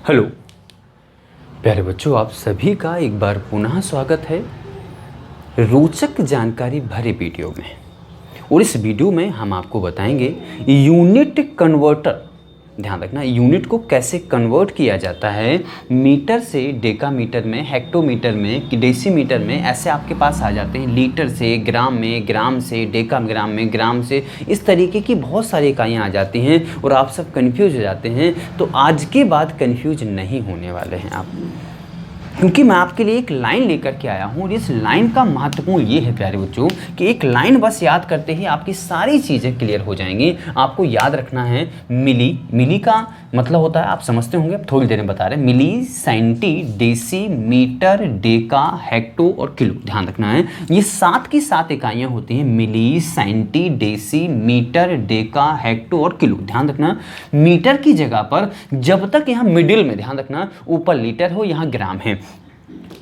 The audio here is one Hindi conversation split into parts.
हेलो प्यारे बच्चों, आप सभी का एक बार पुनः स्वागत है रोचक जानकारी भरे वीडियो में। और इस वीडियो में हम आपको बताएंगे यूनिट कन्वर्टर। ध्यान रखना, यूनिट को कैसे कन्वर्ट किया जाता है मीटर से डेकामीटर में, हेक्टोमीटर में, डेसीमीटर में, ऐसे आपके पास आ जाते हैं लीटर से ग्राम में, ग्राम से डेकाग्राम में, ग्राम से, इस तरीके की बहुत सारी इकाइयाँ आ जाती हैं और आप सब कन्फ्यूज हो जाते हैं। तो आज के बाद कन्फ्यूज नहीं होने वाले हैं आप, क्योंकि मैं आपके लिए एक लाइन लेकर के आया हूँ और इस लाइन का महत्वपूर्ण ये है प्यारे बच्चों कि एक लाइन बस याद करते ही आपकी सारी चीज़ें क्लियर हो जाएंगी। आपको याद रखना है मिली का मतलब होता है, आप समझते होंगे, अब थोड़ी देर में बता रहे हैं, milli, centi, deci, metre, deca, hecto और किलो। ध्यान रखना है, ये 7 की 7 इकाइयाँ होती हैं, milli, centi, deci, metre, deca, hecto और किलो। ध्यान रखना, मीटर की जगह पर जब तक यहाँ मिडिल में, ध्यान रखना, ऊपर लीटर हो यहाँ ग्राम है,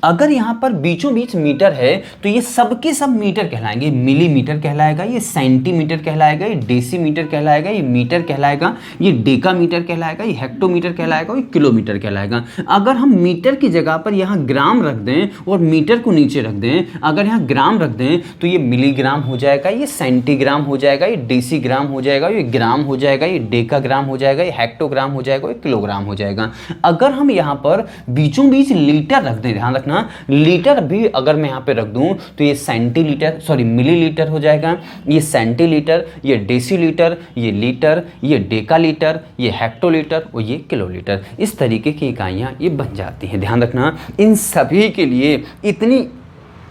अगर यहाँ पर बीचों बीच मीटर है तो ये सब के सब मीटर कहलाएंगे। मिलीमीटर कहलाएगा, ये सेंटीमीटर कहलाएगा, ये डेसीमीटर कहलाएगा, ये मीटर कहलाएगा, ये डेकामीटर कहलाएगा, ये हेक्टोमीटर कहलाएगा, ये किलोमीटर कहलाएगा। अगर हम मीटर की जगह पर यहाँ ग्राम रख दें और मीटर को नीचे रख दें, अगर यहाँ ग्राम रख दें तो ये मिलीग्राम हो जाएगा, ये सेंटीग्राम हो जाएगा, ये डेसीग्राम हो जाएगा, ये ग्राम हो जाएगा, ये डेकाग्राम हो जाएगा, ये हेक्टोग्राम हो जाएगा, ये किलोग्राम हो जाएगा। अगर हम यहाँ पर बीचों बीच लीटर रख दें, ध्यान रखना, लीटर भी अगर मैं यहां पे रख दूं तो ये सेंटीलीटर, सॉरी मिलीलीटर हो जाएगा, ये सेंटीलीटर, ये डेसीलीटर, ये लीटर, ये डेकालीटर, ये हेक्टोलीटर और ये किलोलीटर। इस तरीके की इकाइयां ये बन जाती हैं। ध्यान रखना, इन सभी के लिए इतनी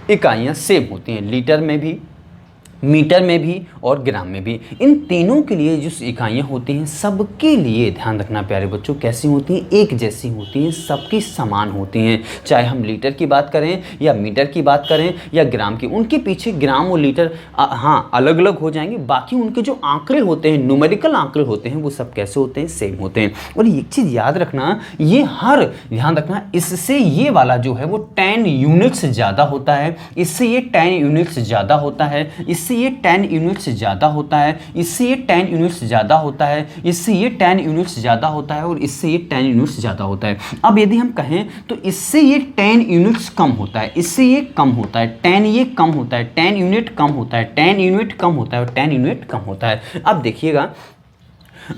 इकाइयां सेम होती हैं, लीटर में भी, मीटर में भी और ग्राम में भी। इन तीनों के लिए जो इकाइयाँ होती हैं सबके लिए ध्यान रखना प्यारे बच्चों, कैसी होती हैं, एक जैसी होती हैं, सबकी समान होती हैं। चाहे हम लीटर की बात करें या मीटर की बात करें या ग्राम की, उनके पीछे ग्राम और लीटर हाँ अलग अलग हो जाएंगे, बाकी उनके जो आंकड़े होते हैं, न्यूमेरिकल आंकड़े होते हैं, वो सब कैसे होते हैं, सेम होते हैं। और एक चीज़ याद रखना, ये हर, ध्यान रखना, इससे ये वाला जो है वो 10 यूनिट्स ज़्यादा होता है, इससे ये 10 यूनिट्स ज़्यादा होता है, इससे ये 10 यूनिट्स ज़्यादा होता है, इससे ये 10 यूनिट्स ज़्यादा होता है, इससे ये 10 यूनिट्स ज़्यादा होता है और इससे ये 10 यूनिट्स ज़्यादा होता है। अब यदि हम कहें तो इससे ये 10 यूनिट्स कम होता है, इससे ये कम होता है, 10 ये कम होता है, 10 यूनिट कम होता है, 10 यूनिट कम होता है और 10 यूनिट कम होता है। अब देखिएगा,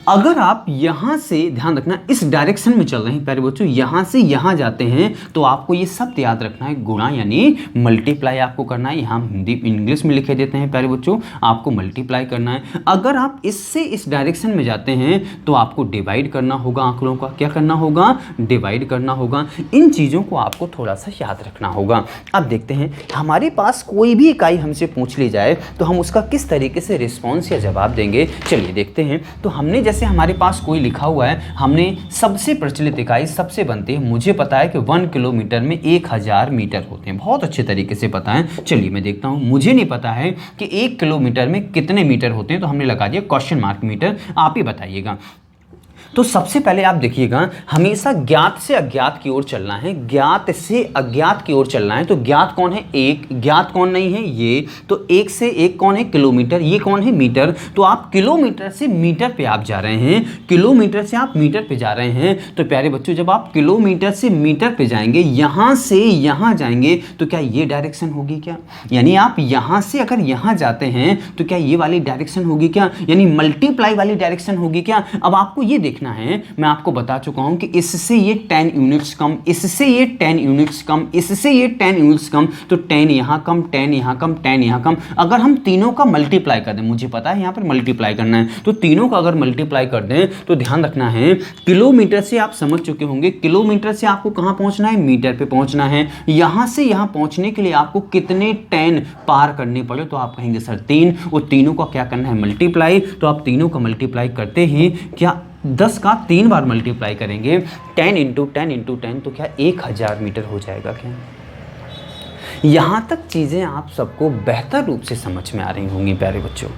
अगर आप यहां से, ध्यान रखना, इस डायरेक्शन में चल रहे हैं प्यारे बच्चों, यहां से यहां जाते हैं तो आपको ये सब याद रखना है, गुणा यानी मल्टीप्लाई आपको करना है। यहां हिंदी इंग्लिश में लिखे देते हैं प्यारे बच्चों, आपको मल्टीप्लाई करना है। अगर आप इससे इस डायरेक्शन में जाते हैं तो आपको डिवाइड करना होगा, आंकड़ों का क्या करना होगा, डिवाइड करना होगा। इन चीज़ों को आपको थोड़ा सा याद रखना होगा। अब देखते हैं, हमारे पास कोई भी इकाई हमसे पूछ ली जाए तो हम उसका किस तरीके से रिस्पॉन्स या जवाब देंगे, चलिए देखते हैं। तो हमने, जैसे हमारे पास कोई लिखा हुआ है, हमने सबसे प्रचलित इकाई सबसे बनती है, मुझे पता है कि 1 किलोमीटर में 1000 मीटर होते हैं, बहुत अच्छे तरीके से पता है। चलिए मैं देखता हूं, मुझे नहीं पता है कि 1 किलोमीटर में कितने मीटर होते हैं, तो हमने लगा दिया क्वेश्चन मार्क मीटर, आप ही बताइएगा। तो सबसे पहले आप देखिएगा, हमेशा ज्ञात से अज्ञात की ओर चलना है, ज्ञात से अज्ञात की ओर चलना है। तो ज्ञात कौन है, 1, ज्ञात कौन नहीं है, ये, तो 1 से 1 कौन है, किलोमीटर, ये कौन है, मीटर। तो आप किलोमीटर से मीटर पे आप जा रहे हैं, किलोमीटर से आप मीटर पे जा रहे हैं। तो प्यारे बच्चों, जब आप किलोमीटर से मीटर पे जाएंगे, यहां से यहां जाएंगे, तो क्या ये डायरेक्शन होगी क्या, यानी आप यहां से अगर यहां जाते हैं तो क्या ये वाली डायरेक्शन होगी क्या, यानी मल्टीप्लाई वाली डायरेक्शन होगी क्या। अब आपको ये देखना है, मैं आपको बता चुका हूं कि इससे ये 10 यूनिट्स कम, इससे ये 10 यूनिट्स कम, इससे ये 10 यूनिट्स कम, तो 10 यहां कम, 10 यहां कम, 10 यहां कम। अगर हम तीनों का मल्टीप्लाई कर दें, मुझे पता है यहां पर मल्टीप्लाई करना है, तो तीनों का अगर मल्टीप्लाई कर दें तो ध्यान रखना है, किलोमीटर से आप समझ चुके होंगे, किलोमीटर से आपको कहां पहुंचना है, मीटर पे पहुंचना है। यहां से यहां पहुंचने के लिए आपको कितने 10 पार करने पड़े, तो आप कहेंगे सर 3, और तीनों का क्या करना है, मल्टीप्लाई। तो आप तीनों का मल्टीप्लाई करते ही क्या 10 का 3 बार मल्टीप्लाई करेंगे, 10 × 10 × 10, तो क्या 1000 मीटर हो जाएगा क्या। यहां तक चीजें आप सबको बेहतर रूप से समझ में आ रही होंगी प्यारे बच्चों।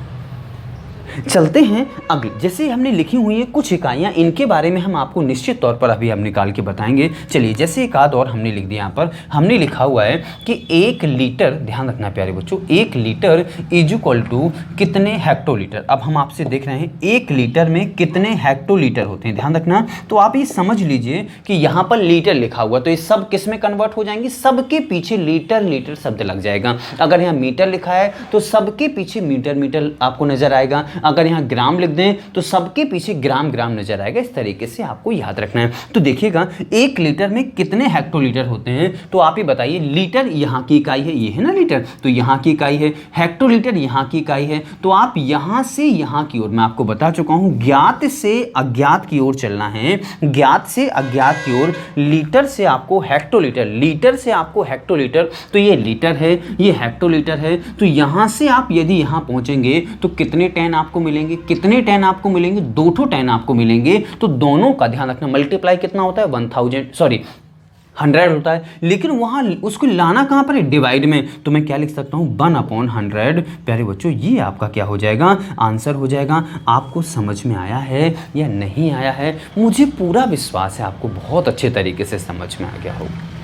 चलते हैं अगले। जैसे हमने लिखी हुई है कुछ इकाइयाँ, इनके बारे में हम आपको निश्चित तौर पर अभी हम निकाल के बताएंगे। चलिए, जैसे एक आध और हमने लिख दिया। यहाँ पर हमने लिखा हुआ है कि 1 लीटर, ध्यान रखना प्यारे बच्चों, 1 लीटर इज इक्वल टू कितने हेक्टोलीटर। अब हम आपसे देख रहे हैं 1 लीटर में कितने हेक्टोलीटर होते हैं, ध्यान रखना। तो आप ये समझ लीजिए कि यहाँ पर लीटर लिखा हुआ, तो ये सब किस में कन्वर्ट हो जाएंगे, सबके पीछे लीटर लीटर शब्द लग जाएगा। अगर यहाँ मीटर लिखा है तो सबके पीछे मीटर मीटर आपको नजर आएगा। अगर यहाँ ग्राम लिख दें तो सबके पीछे ग्राम ग्राम नजर आएगा। इस तरीके से आपको याद रखना है। तो देखिएगा 1 लीटर में कितने हेक्टोलीटर होते हैं, तो आप ही बताइए। लीटर यहाँ की इकाई है, ये है ना लीटर, तो यहाँ की इकाई है। हेक्टोलीटर यहाँ की इकाई है। तो आप यहाँ से यहाँ की ओर, मैं आपको बता चुका हूँ, ज्ञात से अज्ञात की ओर चलना है। ज्ञात से अज्ञात की ओर, लीटर से आपको हेक्टोलीटर, लीटर से आपको हेक्टोलीटर, तो ये लीटर है, ये हेक्टोलीटर है। तो यहाँ से आप यदि यहाँ पहुँचेंगे तो कितने 10 आपको मिलेंगे, कितने 10 आपको मिलेंगे, 2 10 आपको मिलेंगे। तो दोनों का ध्यान रखना, मल्टीप्लाई कितना होता है, 100 होता है। लेकिन वहाँ उसको लाना कहाँ पर है, डिवाइड में। तो मैं क्या लिख सकता हूँ, 1/100। प्यारे बच्चों, ये आपका क्या हो जाएगा, आंसर हो जाएगा। आपको समझ में आया है या नहीं आया है, मुझे पूरा विश्वास है आपको बहुत अच्छे तरीके से समझ में आ गया होगा।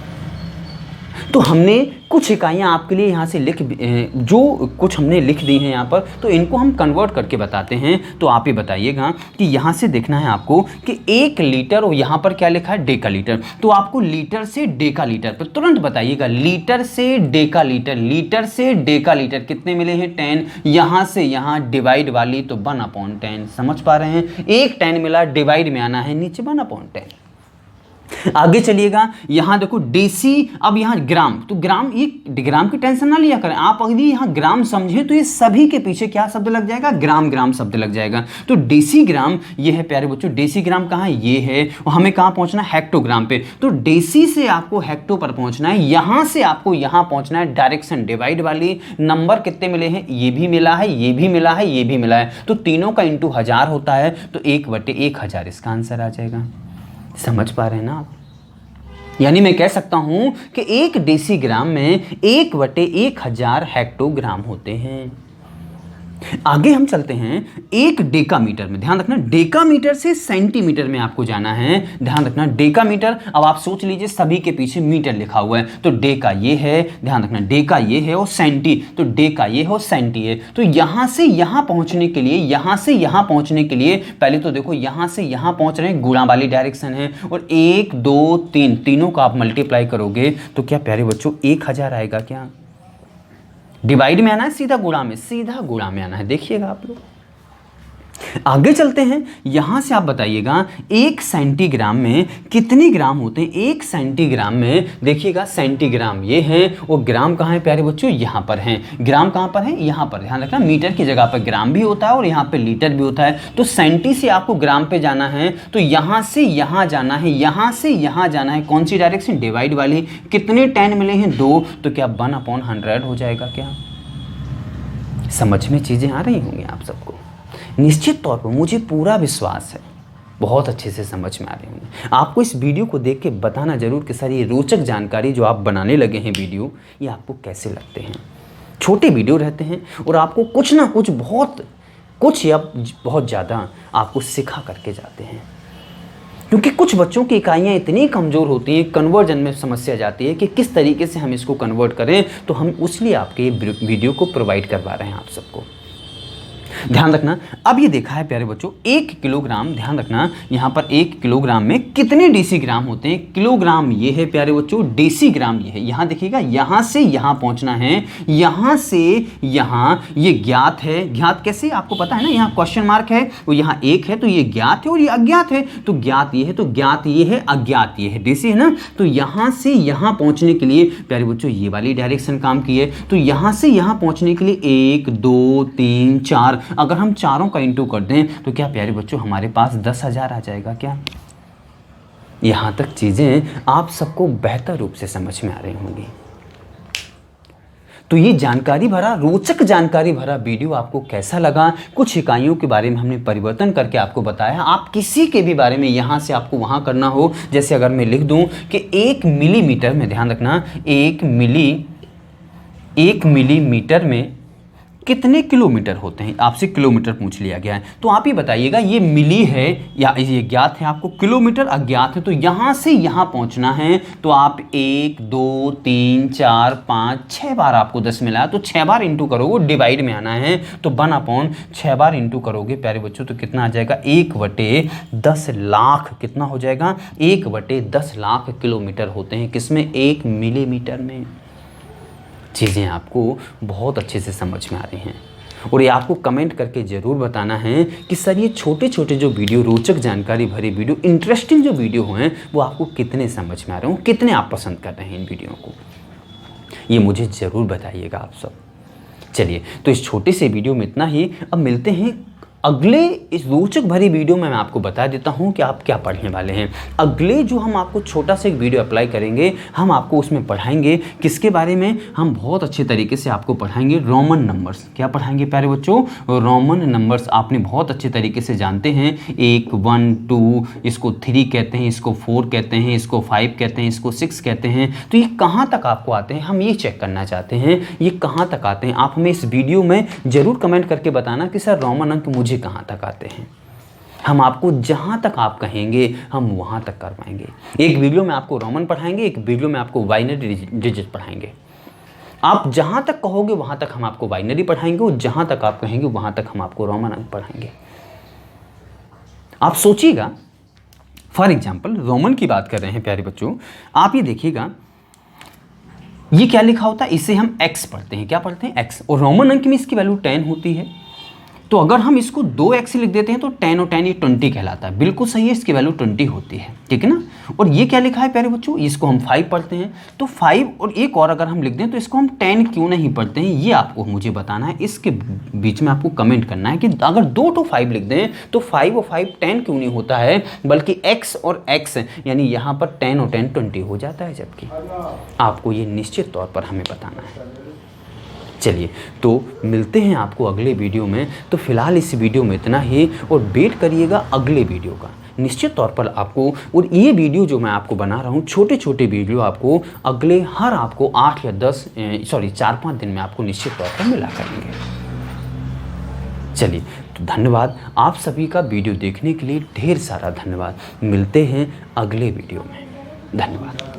तो हमने कुछ इकाइयाँ आपके लिए यहाँ से जो कुछ हमने लिख दी हैं यहाँ पर, तो इनको हम कन्वर्ट करके बताते हैं। तो आप ही बताइएगा कि यहाँ से देखना है आपको कि 1 लीटर, और यहाँ पर क्या लिखा है, डेका लीटर। तो आपको लीटर से डेका लीटर पर तुरंत बताइएगा, लीटर से डेका लीटर, लीटर से डेका लीटर कितने मिले हैं, 10। यहाँ से यहाँ डिवाइड वाली तो 1/10, समझ पा रहे हैं। 1 10 मिला, डिवाइड में आना है, नीचे 1/10। आगे चलिएगा, यहां देखो डेसी, अब यहां ग्राम, तो ग्राम, ये ग्राम की टेंशन ना लिया करें आप। अगर यहां ग्राम समझे तो ये सभी के पीछे क्या शब्द लग जाएगा, ग्राम ग्राम शब्द लग जाएगा। तो डेसी ग्राम ये है प्यारे बच्चों, डेसी ग्राम कहां है, ये है। और हमें कहां पहुंचना है, हेक्टोग्राम पे। तो डेसी से आपको हेक्टो पर पहुंचना है, यहां से आपको यहां पहुंचना है। डायरेक्शन डिवाइड वाली, नंबर कितने मिले हैं, ये भी मिला है, ये भी मिला है, ये भी मिला है। तो तीनों का इंटू 1000 होता है, तो 1/1000 इसका आंसर आ जाएगा। समझ पा रहे हैं ना आप। यानी मैं कह सकता हूं कि 1 डेसीग्राम में 1/1000 हेक्टोग्राम होते हैं। आगे हम चलते हैं 1 डेकामीटर में। ध्यान रखना, डेकामीटर से सेंटीमीटर में आपको जाना है। ध्यान रखना, डेकामीटर, अब आप सोच लीजिए सभी के पीछे मीटर लिखा हुआ है, तो डेका ये है, ध्यान रखना, डेका ये है, और सेंटी, तो डेका ये है और सेंटी है। तो यहां से यहां पहुंचने के लिए, यहां से यहां पहुंचने के लिए, पहले तो देखो यहां से यहां पहुंच रहे हैं, गुणा वाली डायरेक्शन है, और 1 2 3 तीनों का आप मल्टीप्लाई करोगे तो क्या प्यारे बच्चों 1000 आएगा क्या। डिवाइड में आना है, सीधा गुणा में, सीधा गुणा में आना है। देखिएगा आप लोग, आगे चलते हैं। यहां से आप बताइएगा 1 सेंटीग्राम में कितने ग्राम होते हैं। 1 सेंटीग्राम में देखिएगा, सेंटीग्राम ये है और ग्राम कहां है प्यारे बच्चों, यहां पर हैं। ग्राम कहां पर है, यहां पर। ध्यान रखना, मीटर की जगह पर ग्राम भी होता है और यहां पे लीटर भी होता है। तो सेंटी से आपको ग्राम पे जाना है, तो यहां से यहां जाना है, यहां से यहां जाना है। कौन सी डायरेक्शन, डिवाइड वाली। कितने 10 मिले हैं, 2, तो क्या 1/100 हो जाएगा क्या। समझ में चीजें आ रही होंगी आप सबको, निश्चित तौर पर मुझे पूरा विश्वास है बहुत अच्छे से समझ में आ रही होंगी। आपको इस वीडियो को देख के बताना जरूर कि सर ये रोचक जानकारी जो आप बनाने लगे हैं वीडियो, ये आपको कैसे लगते हैं। छोटे वीडियो रहते हैं और आपको कुछ ना कुछ कुछ या बहुत ज़्यादा आपको सिखा करके जाते हैं, क्योंकि कुछ बच्चों की इकाइयाँ इतनी कमज़ोर होती हैं, कन्वर्जन में समस्या जाती है कि किस तरीके से हम इसको कन्वर्ट करें। तो हम उसलिए आपके वीडियो को प्रोवाइड करवा रहे हैं आप सबको। ध्यान रखना, अब ये देखा है प्यारे बच्चों 1 किलोग्राम। ध्यान रखना, यहाँ पर 1 किलोग्राम में कितने डेसीग्राम होते हैं। किलोग्राम ये है प्यारे बच्चों, डेसीग्राम ये है। यहाँ देखिएगा, यहाँ से यहाँ पहुँचना है, यहाँ से यहाँ, ये ज्ञात है। ज्ञात कैसे, आपको पता है ना, यहाँ क्वेश्चन मार्क है, वो यहाँ 1 है, तो ये ज्ञात है और ये अज्ञात है। तो ज्ञात ये है, तो ज्ञात ये है, अज्ञात ये है, डेसी है ना। तो यहाँ से यहाँ पहुँचने के लिए प्यारे बच्चों ये वाली डायरेक्शन काम की है। तो यहाँ से यहाँ पहुँचने के लिए 1 2 3 4, अगर हम चारों का इंटू कर दें तो क्या प्यारे बच्चों हमारे पास 10,000 आ जाएगा क्या। यहां तक चीजें आप सबको बेहतर रूप से समझ में आ रही होंगी। तो ये जानकारी भरा, रोचक जानकारी भरा वीडियो आपको कैसा लगा। कुछ इकाइयों के बारे में हमने परिवर्तन करके आपको बताया। आप किसी के भी बारे में यहां से आपको वहां करना हो, जैसे अगर मैं लिख दूं कि 1 मिलीमीटर में, ध्यान रखना, 1 मिलीमीटर में कितने किलोमीटर होते हैं, आपसे किलोमीटर पूछ लिया गया है। तो आप ही बताइएगा, ये मिली है या ये ज्ञात है आपको, किलोमीटर अज्ञात है। तो यहाँ से यहाँ पहुँचना है तो आप 1 2 3 4 5 6 बार आपको 10 मिला है, तो 6 बार इंटू करोगे, डिवाइड में आना है तो 1/6 बार इंटू करोगे प्यारे बच्चों, तो कितना आ जाएगा 1/10 लाख। कितना हो जाएगा 1/10 लाख किलोमीटर होते हैं किसमें, 1 मिलीमीटर में। चीज़ें आपको बहुत अच्छे से समझ में आ रही हैं और ये आपको कमेंट करके ज़रूर बताना है कि सर ये छोटे छोटे जो वीडियो, रोचक जानकारी भरी वीडियो, इंटरेस्टिंग जो वीडियो हैं वो आपको कितने समझ में आ रहे हो, कितने आप पसंद कर रहे हैं इन वीडियो को, ये मुझे ज़रूर बताइएगा आप सब। चलिए, तो इस छोटे से वीडियो में इतना ही। अब मिलते हैं अगले इस रोचक भरी वीडियो में। मैं आपको बता देता हूं कि आप क्या पढ़ने वाले हैं। अगले जो हम आपको छोटा सा एक वीडियो अप्लाई करेंगे, हम आपको उसमें पढ़ाएंगे किसके बारे में, हम बहुत अच्छे तरीके से आपको पढ़ाएंगे रोमन नंबर्स। क्या पढ़ाएंगे प्यारे बच्चों, रोमन नंबर्स। आपने बहुत अच्छे तरीके से जानते हैं 1 1 2, इसको 3 कहते हैं, इसको 4 कहते हैं, इसको 5 कहते हैं, इसको 6 कहते हैं। तो ये कहाँ तक आपको आते हैं, हम ये चेक करना चाहते हैं ये कहाँ तक आते हैं। आप हमें इस वीडियो में ज़रूर कमेंट करके बताना कि सर रोमन अंक मुझे कहाँ तक आते हैं। हम आपको जहाँ तक आप कहेंगे हम वहाँ तक करवाएंगे। एक वीडियो में आपको रोमन पढ़ाएंगे, एक वीडियो में आपको बाइनरी डिजिट पढ़ाएंगे। आप जहाँ तक कहोगे वहाँ तक हम आपको बाइनरी पढ़ाएंगे और जहाँ तक आप कहेंगे वहाँ तक हम आपको रोमन अंक पढ़ाएंगे। आप सोचिएगा, फॉर एग्जाम्पल रोमन की बात कर रहे हैं प्यारे बच्चों, आप ये देखिएगा ये क्या लिखा होता है, इसे हम x पढ़ते हैं। क्या पढ़ते हैं, x। और रोमन अंक में इसकी वैल्यू 10 होती है। तो अगर हम इसको 2x लिख देते हैं तो 10 और 10 ये 20 कहलाता है। बिल्कुल सही है, इसकी वैल्यू 20 होती है, ठीक है ना। और ये क्या लिखा है प्यारे बच्चों, इसको हम 5 पढ़ते हैं। तो 5 और एक और अगर हम लिख दें तो इसको हम 10 क्यों नहीं पढ़ते हैं, ये आपको मुझे बताना है। इसके बीच में आपको कमेंट करना है कि अगर 2 to 5 लिख दें तो 5 और 5 10 क्यों नहीं होता है, बल्कि x और x यानी यहाँ पर 10 और 10 20 हो जाता है। जबकि आपको ये निश्चित तौर पर हमें बताना है। चलिए, तो मिलते हैं आपको अगले वीडियो में। तो फिलहाल इस वीडियो में इतना ही और वेट करिएगा अगले वीडियो का। निश्चित तौर पर आपको, और ये वीडियो जो मैं आपको बना रहा हूँ, छोटे छोटे वीडियो आपको अगले हर आपको 8 या 4-5 दिन में आपको निश्चित तौर पर मिला करेंगे। चलिए, तो धन्यवाद आप सभी का वीडियो देखने के लिए, ढेर सारा धन्यवाद। मिलते हैं अगले वीडियो में। धन्यवाद।